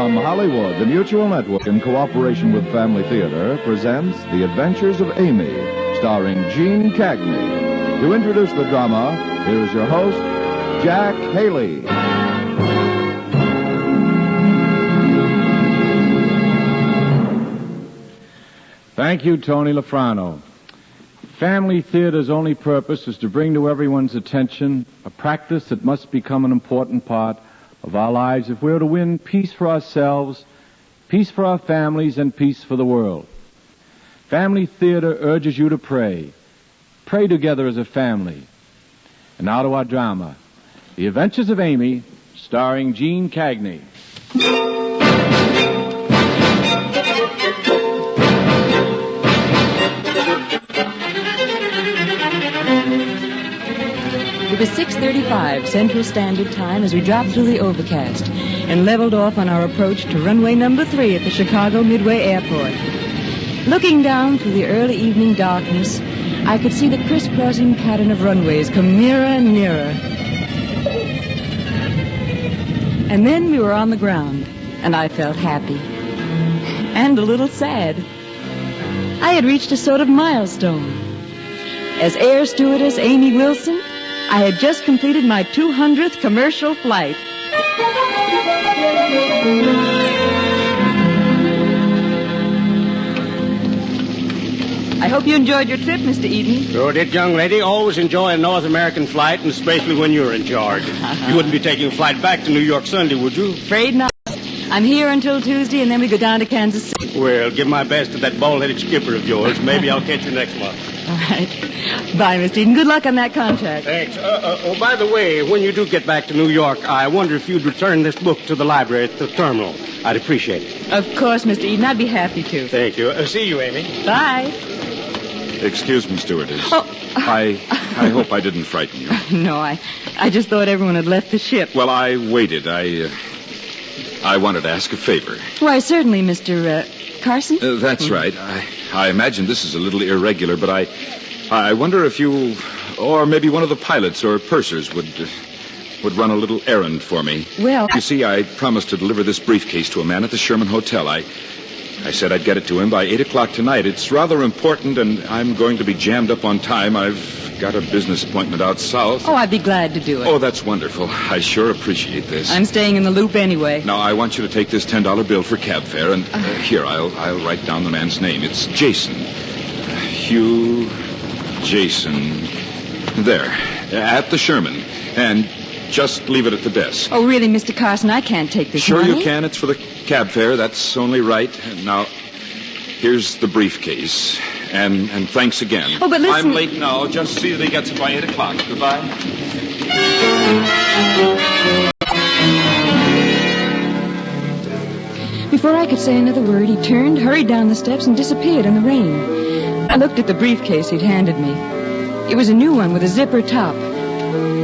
From Hollywood, the Mutual Network, in cooperation with Family Theater, presents The Adventures of Amy, starring Gene Cagney. To introduce the drama, here's your host, Jack Haley. Thank you, Tony Lafrano. Family Theater's only purpose is to bring to everyone's attention a practice that must become an important part of our lives if we're to win peace for ourselves, peace for our families, and peace for the world. Family Theater urges you to pray. Pray together as a family. And now to our drama, The Adventures of Amy, starring Gene Cagney. It was 6:35 Central Standard Time as we dropped through the overcast and leveled off on our approach to runway number 3 at the Chicago Midway Airport. Looking down through the early evening darkness, I could see the crisscrossing pattern of runways come nearer and nearer. And then we were on the ground, and I felt happy. And a little sad. I had reached a sort of milestone. As air stewardess Amy Wilson, I had just completed my 200th commercial flight. I hope you enjoyed your trip, Mr. Eden. Sure did, young lady. Always enjoy a North American flight, and especially when you're in charge. You wouldn't be taking a flight back to New York Sunday, would you? Afraid not. I'm here until Tuesday, and then we go down to Kansas City. Well, give my best to that bald-headed skipper of yours. Maybe I'll catch you next month. All right. Bye, Mr. Eden. Good luck on that contract. Thanks. By the way, when you do get back to New York, I wonder if you'd return this book to the library at the terminal. I'd appreciate it. Of course, Mr. Eden. I'd be happy to. Thank you. See you, Amy. Bye. Excuse me, stewardess. Oh. I hope I didn't frighten you. No, I just thought everyone had left the ship. Well, I waited. I wanted to ask a favor. Why, certainly, Mr. Carson. That's right. I imagine this is a little irregular, but I wonder if you, or maybe one of the pilots or pursers would run a little errand for me. Well, you see, I promised to deliver this briefcase to a man at the Sherman Hotel. I said I'd get it to him by 8 o'clock tonight. It's rather important, and I'm going to be jammed up on time. I've got a business appointment out south. Oh, I'd be glad to do it. Oh, that's wonderful. I sure appreciate this. I'm staying in the loop anyway. Now, I want you to take this $10 bill for cab fare, and here, I'll write down the man's name. It's Jason. Hugh Jason. There, at the Sherman. And just leave it at the desk. Oh, really, Mr. Carson, I can't take this Sure money. you can. It's for the cab fare. That's only right. And now, here's the briefcase. And thanks again. Oh, but listen... I'm late now. Just see that he gets it by 8 o'clock. Goodbye. Before I could say another word, he turned, hurried down the steps, and disappeared in the rain. I looked at the briefcase he'd handed me. It was a new one with a zipper top.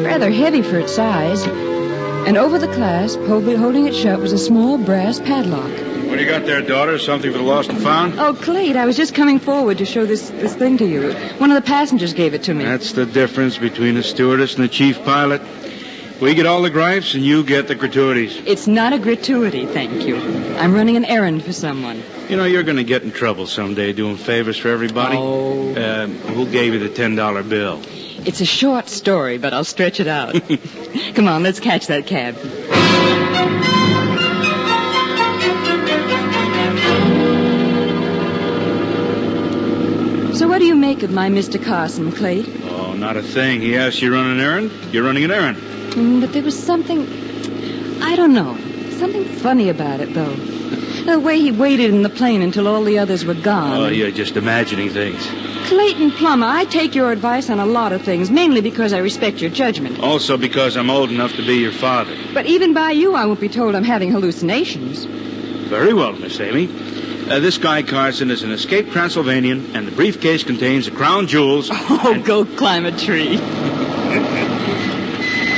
Rather heavy for its size. And over the clasp, holding it shut, was a small brass padlock. What do you got there, daughter? Something for the lost and found? Oh, Clayton, I was just coming forward to show this thing to you. One of the passengers gave it to me. That's the difference between a stewardess and a chief pilot. We get all the gripes and you get the gratuities. It's not a gratuity, thank you. I'm running an errand for someone. You know, you're going to get in trouble someday doing favors for everybody. Oh. Who gave you the $10 bill? It's a short story, but I'll stretch it out. Come on, let's catch that cab. So what do you make of my Mr. Carson, Clay? Oh, not a thing. He asked you to run an errand. You're running an errand. But there was something... I don't know. Something funny about it, though. The way he waited in the plane until all the others were gone. Oh, you're just imagining things. Clayton Plummer, I take your advice on a lot of things, mainly because I respect your judgment. Also because I'm old enough to be your father. But even by you, I won't be told I'm having hallucinations. Very well, Miss Amy. This guy Carson is an escaped Transylvanian, and the briefcase contains the crown jewels. Oh, go climb a tree.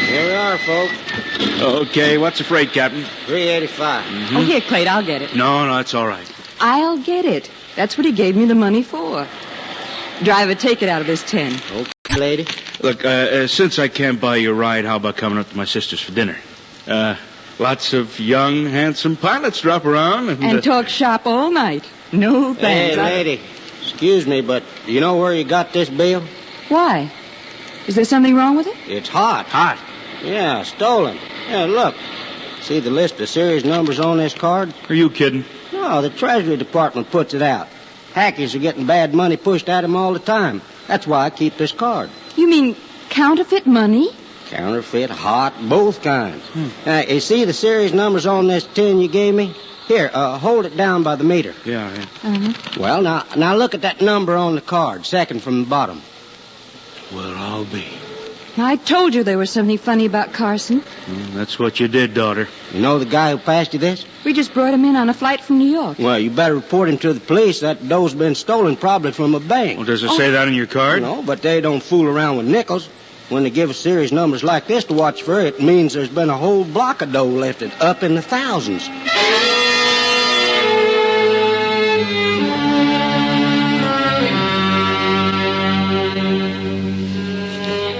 Here we are, folks. Okay, what's the freight, Captain? $3.85. Mm-hmm. Oh, here, Clayton, I'll get it. No, that's all right. I'll get it. That's what he gave me the money for. Driver, take it out of this 10. Okay, lady. Look, since I can't buy you a ride, how about coming up to my sister's for dinner? Lots of young, handsome pilots drop around. And talk shop all night. No thanks. Hey, lady, excuse me, but do you know where you got this bill? Why? Is there something wrong with it? It's hot. Hot? Yeah, stolen. Yeah, look. See the list of series numbers on this card? Are you kidding? No, the Treasury Department puts it out. Hackers are getting bad money pushed at them all the time. That's why I keep this card. You mean counterfeit money? Counterfeit, hot, both kinds. You see the series numbers on this tin you gave me? Here, hold it down by the meter. Yeah. Uh-huh. Well, now look at that number on the card, second from the bottom. Well, I'll be. I told you there was something funny about Carson. That's what you did, daughter. You know the guy who passed you this? We just brought him in on a flight from New York. Well, you better report him to the police. That dough's been stolen, probably from a bank. Well, does it say that in your card? No, but they don't fool around with nickels. When they give us series numbers like this to watch for, it means there's been a whole block of dough lifted up in the thousands.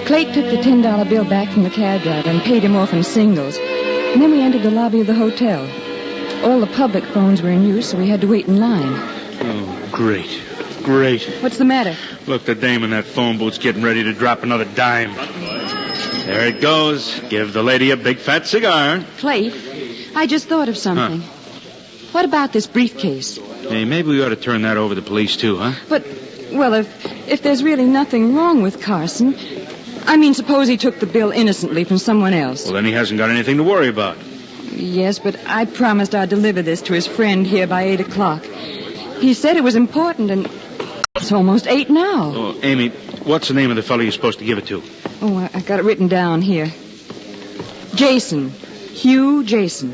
Clayton took the $10 bill back from the cab driver and paid him off in singles. And then we entered the lobby of the hotel. All the public phones were in use, so we had to wait in line. Oh, great. What's the matter? Look, the dame in that phone booth's getting ready to drop another dime. There it goes. Give the lady a big fat cigar. Clay, I just thought of something. What about this briefcase? Hey, maybe we ought to turn that over to the police, too, huh? But, well, if there's really nothing wrong with Carson... I mean, suppose he took the bill innocently from someone else. Well, then he hasn't got anything to worry about. Yes, but I promised I'd deliver this to his friend here by 8 o'clock. He said it was important, and it's almost 8 now. Oh, Amy, what's the name of the fellow you're supposed to give it to? Oh, I got it written down here. Jason. Hugh Jason.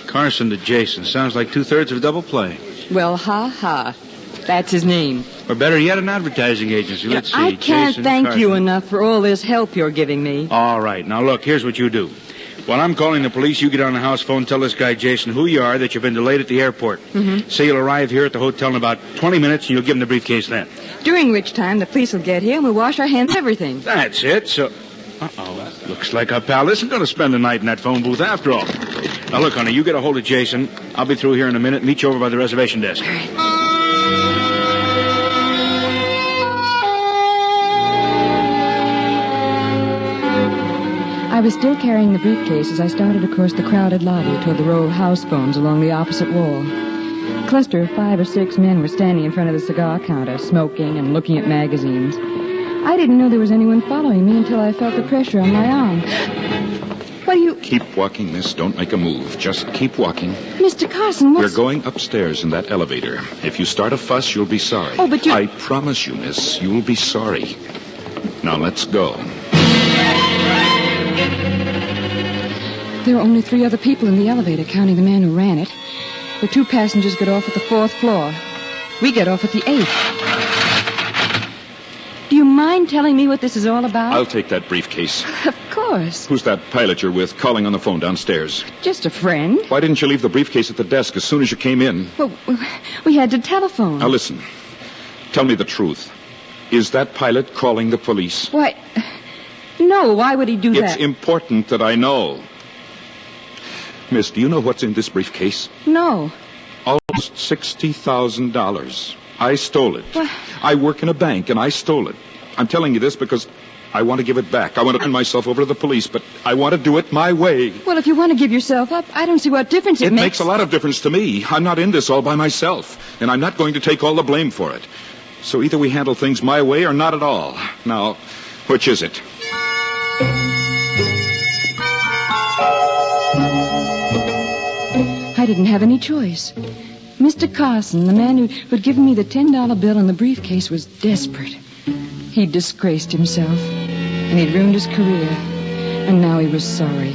Carson to Jason. Sounds like 2/3 of a double play. Well, ha. That's his name. Or better yet, an advertising agency. Let's see. I can't Jason thank Carson. you enough for all this help you're giving me. All right. Now, look, here's what you do. While I'm calling the police, you get on the house phone, tell this guy, Jason, who you are, that you've been delayed at the airport. Mm-hmm. Say you'll arrive here at the hotel in about 20 minutes, and you'll give him the briefcase then. During which time the police will get here and we'll wash our hands of everything. That's it. So, looks like our pal isn't going to spend the night in that phone booth after all. Now, look, honey, you get a hold of Jason. I'll be through here in a minute. Meet you over by the reservation desk. All right. I was still carrying the briefcase as I started across the crowded lobby toward the row of house phones along the opposite wall. A cluster of 5 or 6 men were standing in front of the cigar counter, smoking and looking at magazines. I didn't know there was anyone following me until I felt the pressure on my arm. What are you... Keep walking, miss. Don't make a move. Just keep walking. Mr. Carson, what's... We're going upstairs in that elevator. If you start a fuss, you'll be sorry. Oh, but you... I promise you, miss, you'll be sorry. Now, let's go. There are only 3 other people in the elevator, counting the man who ran it. The 2 passengers get off at the 4th floor. We get off at the 8th. Do you mind telling me what this is all about? I'll take that briefcase. Of course. Who's that pilot you're with calling on the phone downstairs? Just a friend. Why didn't you leave the briefcase at the desk as soon as you came in? Well, we had to telephone. Now, listen. Tell me the truth. Is that pilot calling the police? Why... No, why would he do that? It's important that I know. Miss, do you know what's in this briefcase? No. Almost $60,000. I stole it. What? I work in a bank, and I stole it. I'm telling you this because I want to give it back. I want to turn myself over to the police, but I want to do it my way. Well, if you want to give yourself up, I don't see what difference it makes. It makes a lot of difference to me. I'm not in this all by myself, and I'm not going to take all the blame for it. So either we handle things my way or not at all. Now, which is it? I didn't have any choice. Mr. Carson, the man who'd given me the $10 bill and the briefcase, was desperate. He'd disgraced himself, and he'd ruined his career. And now he was sorry.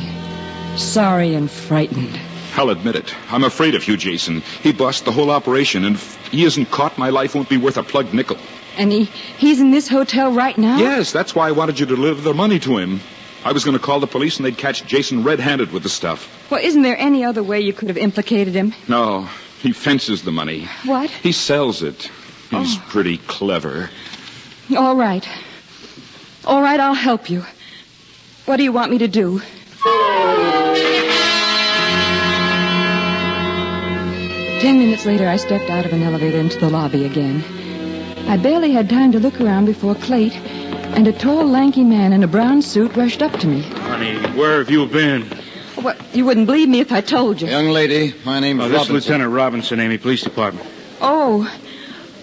Sorry and frightened. I'll admit it. I'm afraid of Hugh Jason. He bossed the whole operation, and if he isn't caught, my life won't be worth a plugged nickel. And he's in this hotel right now? Yes, that's why I wanted you to deliver the money to him. I was going to call the police, and they'd catch Jason red-handed with the stuff. Well, isn't there any other way you could have implicated him? No, he fences the money. What? He sells it. He's pretty clever. All right. All right, I'll help you. What do you want me to do? 10 minutes later, I stepped out of an elevator into the lobby again. I barely had time to look around before Clayt and a tall, lanky man in a brown suit rushed up to me. Honey, where have you been? What? You wouldn't believe me if I told you. Young lady, my name's This Robinson. is Lieutenant Robinson, Amy, Police Department. Oh,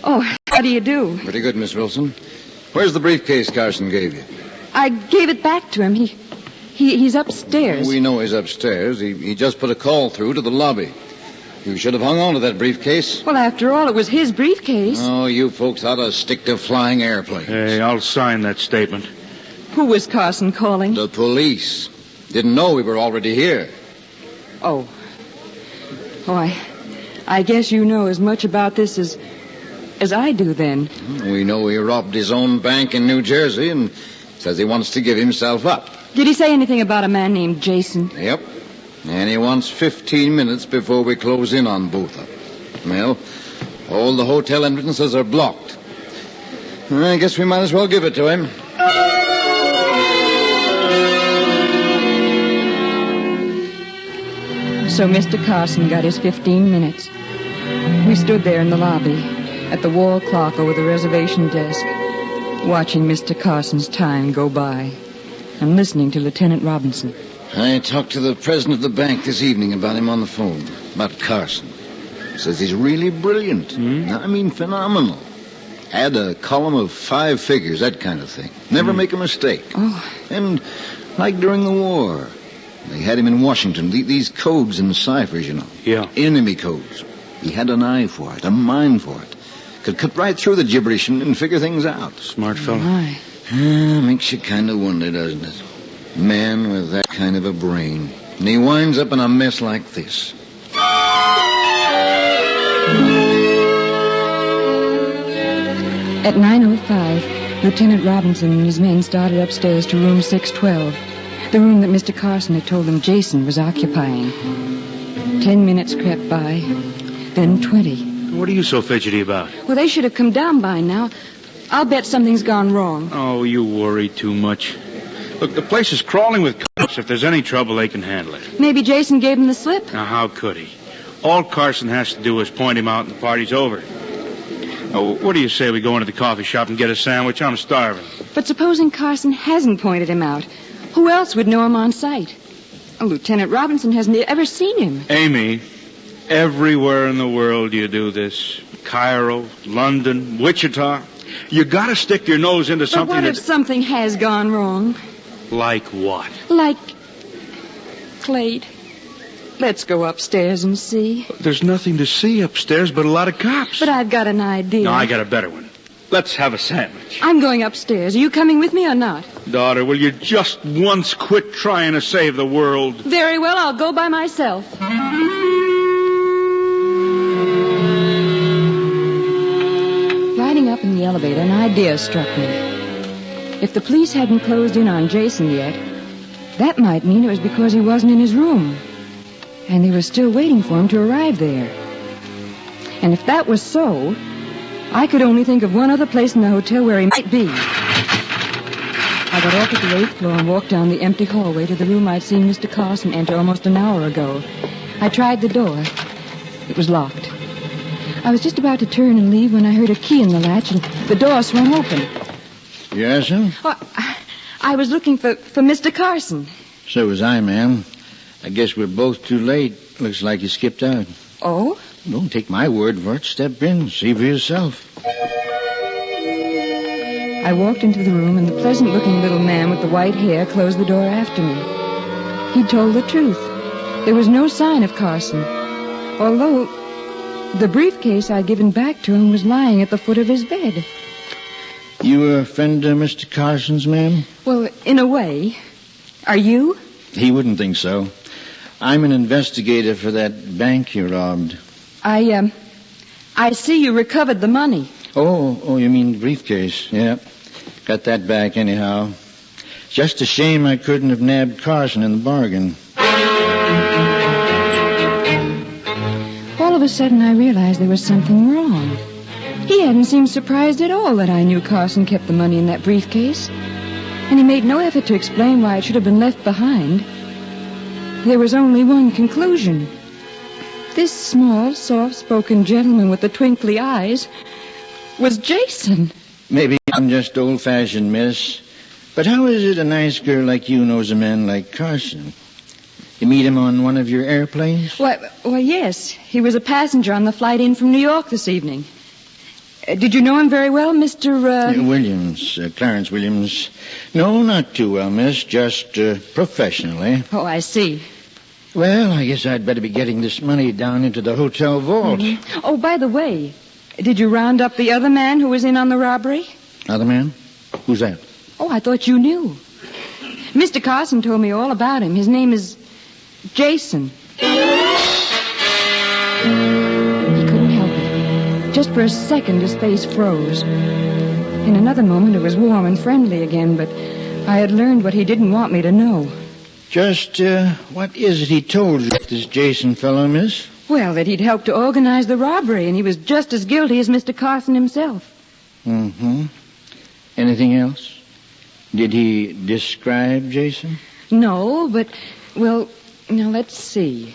how do you do? Pretty good, Miss Wilson. Where's the briefcase Carson gave you? I gave it back to him. He's upstairs. We know he's upstairs. He just put a call through to the lobby. You should have hung on to that briefcase. Well, after all, it was his briefcase. Oh, you folks ought to stick to flying airplanes. Hey, I'll sign that statement. Who was Carson calling? The police. Didn't know we were already here. Oh, I guess you know as much about this as I do, then. We know he robbed his own bank in New Jersey and says he wants to give himself up. Did he say anything about a man named Jason? Yep. And he wants 15 minutes before we close in on both of them. Well, all the hotel entrances are blocked. I guess we might as well give it to him. So Mr. Carson got his 15 minutes. We stood there in the lobby, at the wall clock over the reservation desk, watching Mr. Carson's time go by and listening to Lieutenant Robinson. I talked to the president of the bank this evening about him on the phone, about Carson. Says he's really brilliant. I mean, phenomenal. Add a column of 5 figures, that kind of thing. Never make a mistake. Oh. And like during the war, they had him in Washington, these codes and ciphers, you know. Yeah. Enemy codes. He had an eye for it, a mind for it. Could cut right through the gibberish and figure things out. Smart fellow. My. Makes you kind of wonder, doesn't it? Man with that kind of a brain. And he winds up in a mess like this. At 9:05, Lieutenant Robinson and his men started upstairs to room 612, the room that Mr. Carson had told them Jason was occupying. 10 minutes crept by, then 20. What are you so fidgety about? Well, they should have come down by now. I'll bet something's gone wrong. Oh, you worry too much. Look, the place is crawling with cops. If there's any trouble, they can handle it. Maybe Jason gave him the slip. Now, how could he? All Carson has to do is point him out and the party's over. Oh, what do you say we go into the coffee shop and get a sandwich? I'm starving. But supposing Carson hasn't pointed him out, who else would know him on sight? Lieutenant Robinson hasn't ever seen him. Amy, everywhere in the world you do this. Cairo, London, Wichita. You gotta stick your nose into something But what if something has gone wrong? Like what? Like Clayt. Let's go upstairs and see. There's nothing to see upstairs but a lot of cops. But I've got an idea. No, I got a better one. Let's have a sandwich. I'm going upstairs. Are you coming with me or not? Daughter, will you just once quit trying to save the world? Very well, I'll go by myself. Riding up in the elevator, an idea struck me. If the police hadn't closed in on Jason yet, that might mean it was because he wasn't in his room. And they were still waiting for him to arrive there. And if that was so, I could only think of one other place in the hotel where he might be. I got off at the 8th floor and walked down the empty hallway to the room I'd seen Mr. Carson enter almost an hour ago. I tried the door. It was locked. I was just about to turn and leave when I heard a key in the latch and the door swung open. Yes, sir? Oh, I was looking for Mr. Carson. So was I, ma'am. I guess we're both too late. Looks like you skipped out. Oh? Don't take my word for it. Step in. See for yourself. I walked into the room, and the pleasant-looking little man with the white hair closed the door after me. He told the truth. There was no sign of Carson, although the briefcase I'd given back to him was lying at the foot of his bed. You a friend of Mr. Carson's, ma'am? Well, in a way. Are you? He wouldn't think so. I'm an investigator for that bank you robbed. I see you recovered the money. Oh, you mean the briefcase? Yeah. Got that back anyhow. Just a shame I couldn't have nabbed Carson in the bargain. All of a sudden, I realized there was something wrong. He hadn't seemed surprised at all that I knew Carson kept the money in that briefcase. And he made no effort to explain why it should have been left behind. There was only one conclusion. This small, soft-spoken gentleman with the twinkly eyes was Jason. Maybe I'm just old-fashioned, miss. But how is it a nice girl like you knows a man like Carson? You meet him on one of your airplanes? Why, yes. He was a passenger on the flight in from New York this evening. Did you know him very well, Mr. Williams, Clarence Williams. No, not too well, miss. Just professionally. Oh, I see. Well, I guess I'd better be getting this money down into the hotel vault. Mm-hmm. Oh, by the way, did you round up the other man who was in on the robbery? Other man? Who's that? Oh, I thought you knew. Mr. Carson told me all about him. His name is Jason. He couldn't help it. Just for a second, his face froze. In another moment, it was warm and friendly again, but I had learned what he didn't want me to know. Just, what is it he told you, this Jason fellow, miss? Well, that he'd helped to organize the robbery, and he was just as guilty as Mr. Carson himself. Mm-hmm. Anything else? Did he describe Jason? No, but, well, now let's see.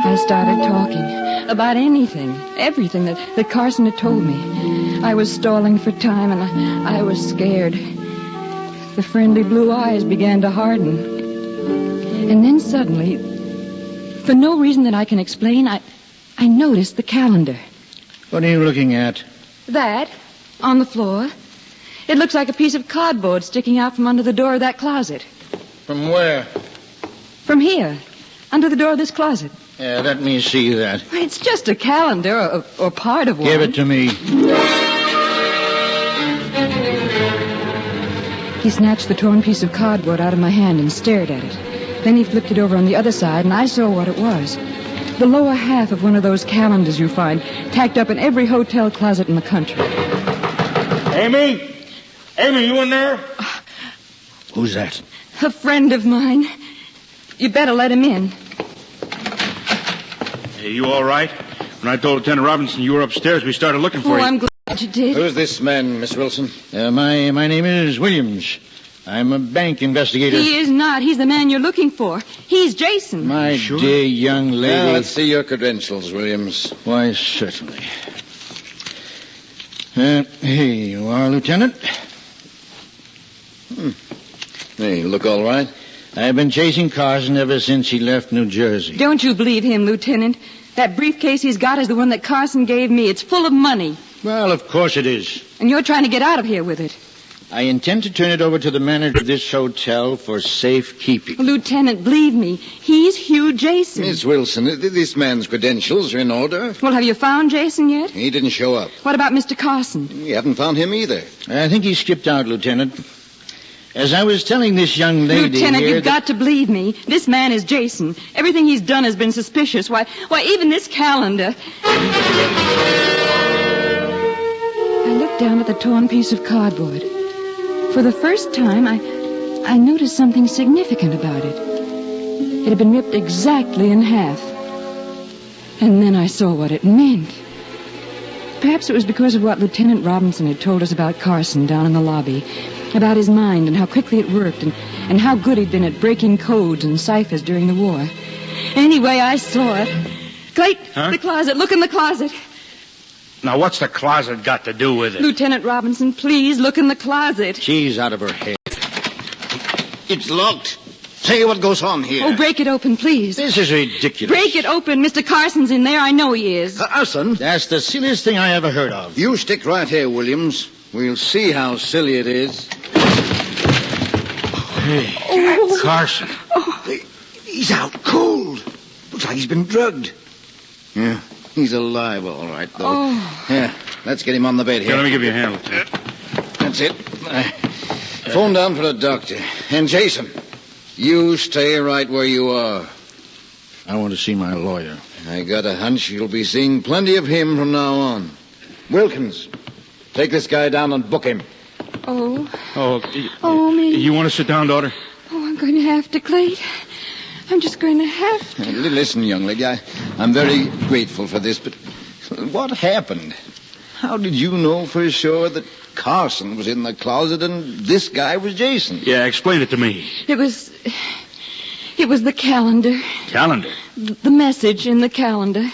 I started talking about anything, everything that Carson had told me. I was stalling for time, and I was scared. The friendly blue eyes began to harden. And then suddenly, for no reason that I can explain, I noticed the calendar. What are you looking at? That, on the floor. It looks like a piece of cardboard sticking out from under the door of that closet. From where? From here, under the door of this closet. Yeah, let me see that. It's just a calendar, or part of one. Give it to me. He snatched the torn piece of cardboard out of my hand and stared at it. Then he flipped it over on the other side, and I saw what it was. The lower half of one of those calendars you find tacked up in every hotel closet in the country. Amy? Amy, you in there? Who's that? A friend of mine. You better let him in. Hey, you all right? When I told Lieutenant Robinson you were upstairs, we started looking for you. Oh, I'm glad you did. Who's this man, Miss Wilson? My name is Williams. I'm a bank investigator. He is not. He's the man you're looking for. He's Jason. My dear young lady. Well, let's see your credentials, Williams. Why, certainly. Here you are, Lieutenant. Hey, you look all right? I've been chasing Carson ever since he left New Jersey. Don't you believe him, Lieutenant? That briefcase he's got is the one that Carson gave me. It's full of money. Well, of course it is. And you're trying to get out of here with it. I intend to turn it over to the manager of this hotel for safekeeping. Lieutenant, believe me, he's Hugh Jason. Miss Wilson, this man's credentials are in order. Well, have you found Jason yet? He didn't show up. What about Mr. Carson? You haven't found him either. I think he skipped out, Lieutenant. As I was telling this young lady Lieutenant, here you've got to believe me. This man is Jason. Everything he's done has been suspicious. Why, even this calendar. I looked down at the torn piece of cardboard. For the first time, I noticed something significant about it. It had been ripped exactly in half. And then I saw what it meant. Perhaps it was because of what Lieutenant Robinson had told us about Carson down in the lobby, about his mind and how quickly it worked and how good he'd been at breaking codes and ciphers during the war. Anyway, I saw it. Clayton, the closet. Look in the closet. Now, what's the closet got to do with it? Lieutenant Robinson, please look in the closet. She's out of her head. It's locked. Say what goes on here. Oh, break it open, please. This is ridiculous. Break it open. Mr. Carson's in there. I know he is. Carson? That's the silliest thing I ever heard of. You stick right here, Williams. We'll see how silly it is. Hey, Carson. He's out cold. Looks like he's been drugged. Yeah, he's alive all right, though. Oh. Yeah, let's get him on the bed here. Let me give you a hand, Lieutenant. That's it. Phone down for a doctor. And Jason, you stay right where you are. I want to see my lawyer. I got a hunch you'll be seeing plenty of him from now on. Wilkins, take this guy down and book him. Oh, me. You want to sit down, daughter? Oh, I'm going to have to, Clayton. I'm just going to have to. Listen, young lady, I'm very grateful for this, but what happened? How did you know for sure that Carson was in the closet and this guy was Jason? Yeah, explain it to me. It was the calendar. Calendar? The message in the calendar.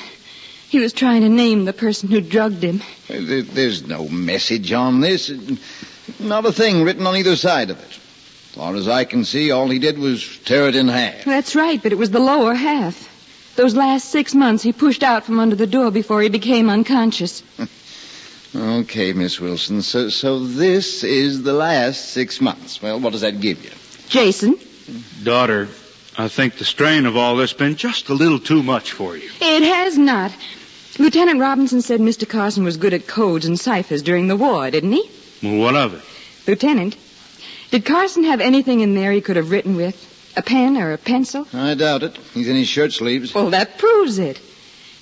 He was trying to name the person who drugged him. There's no message on this. Not a thing written on either side of it. As far as I can see, all he did was tear it in half. That's right, but it was the lower half. Those last 6 months he pushed out from under the door before he became unconscious. Okay, Miss Wilson. So this is the last 6 months. Well, what does that give you? Jason? Daughter, I think the strain of all this has been just a little too much for you. It has not. Lieutenant Robinson said Mr. Carson was good at codes and ciphers during the war, didn't he? Well, what of it? Lieutenant, did Carson have anything in there he could have written with? A pen or a pencil? I doubt it. He's in his shirt sleeves. Well, that proves it.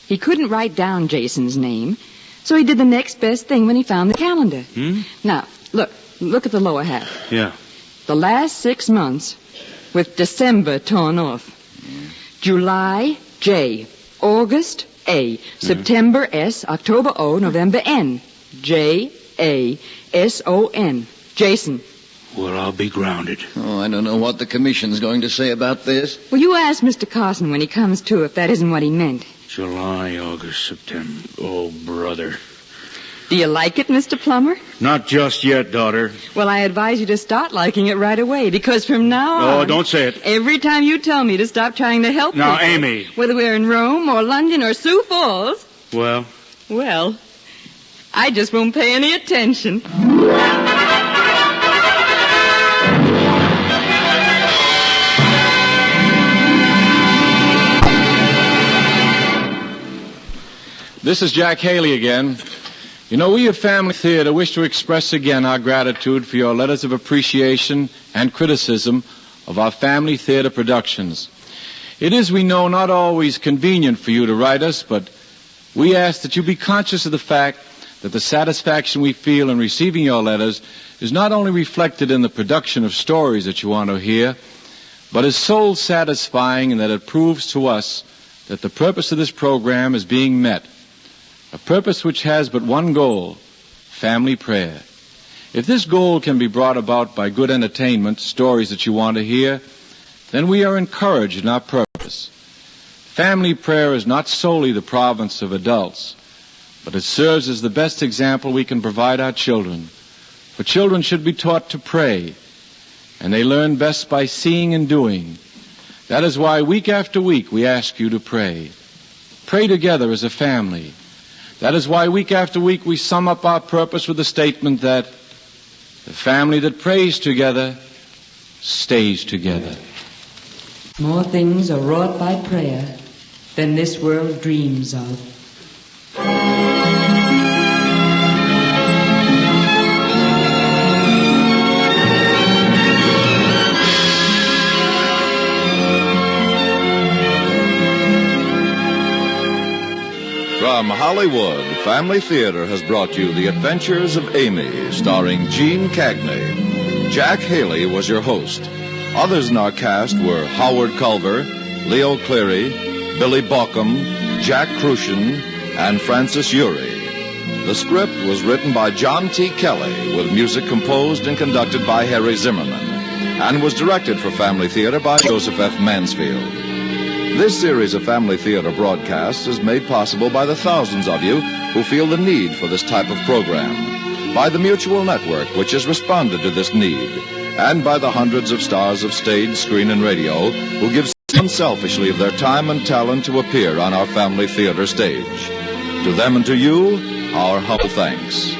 He couldn't write down Jason's name, so he did the next best thing when he found the calendar. Now, look at the lower half. Yeah. The last 6 months, with December torn off. July, J. August, A. September, S. October, O. November, N. J, A, S, O, N. Jason. Well, I'll be grounded. Oh, I don't know what the commission's going to say about this. Well, you ask Mr. Carson when he comes to if that isn't what he meant. July, August, September. Oh, brother. Do you like it, Mr. Plummer? Not just yet, daughter. Well, I advise you to start liking it right away, because from now on... Oh, don't say it. Every time you tell me to stop trying to help Now, people, Amy. whether we're in Rome or London or Sioux Falls... Well, I just won't pay any attention. This is Jack Haley again. You know, we at Family Theater wish to express again our gratitude for your letters of appreciation and criticism of our Family Theater productions. It is, we know, not always convenient for you to write us, but we ask that you be conscious of the fact that the satisfaction we feel in receiving your letters is not only reflected in the production of stories that you want to hear, but is soul-satisfying in that it proves to us that the purpose of this program is being met. A purpose which has but one goal, family prayer. If this goal can be brought about by good entertainment, stories that you want to hear, then we are encouraged in our purpose. Family prayer is not solely the province of adults, but it serves as the best example we can provide our children. For children should be taught to pray, and they learn best by seeing and doing. That is why week after week we ask you to pray. Pray together as a family. That is why week after week we sum up our purpose with the statement that the family that prays together stays together. More things are wrought by prayer than this world dreams of. From Hollywood, Family Theater has brought you The Adventures of Amy, starring Gene Cagney. Jack Haley was your host. Others in our cast were Howard Culver, Leo Cleary, Billy Baucom, Jack Crucian, and Francis Urey. The script was written by John T. Kelly, with music composed and conducted by Harry Zimmerman, and was directed for Family Theater by Joseph F. Mansfield. This series of Family Theater broadcasts is made possible by the thousands of you who feel the need for this type of program, by the Mutual Network, which has responded to this need, and by the hundreds of stars of stage, screen, and radio who give unselfishly of their time and talent to appear on our Family Theater stage. To them and to you, our humble thanks.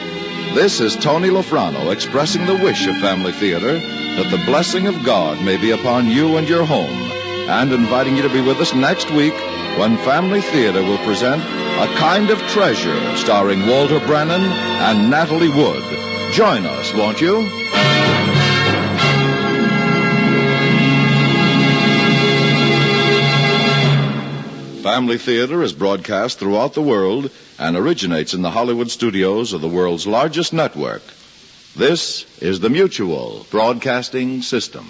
This is Tony Lofrano expressing the wish of Family Theater that the blessing of God may be upon you and your home, and inviting you to be with us next week when Family Theater will present A Kind of Treasure, starring Walter Brennan and Natalie Wood. Join us, won't you? Family Theater is broadcast throughout the world and originates in the Hollywood studios of the world's largest network. This is the Mutual Broadcasting System.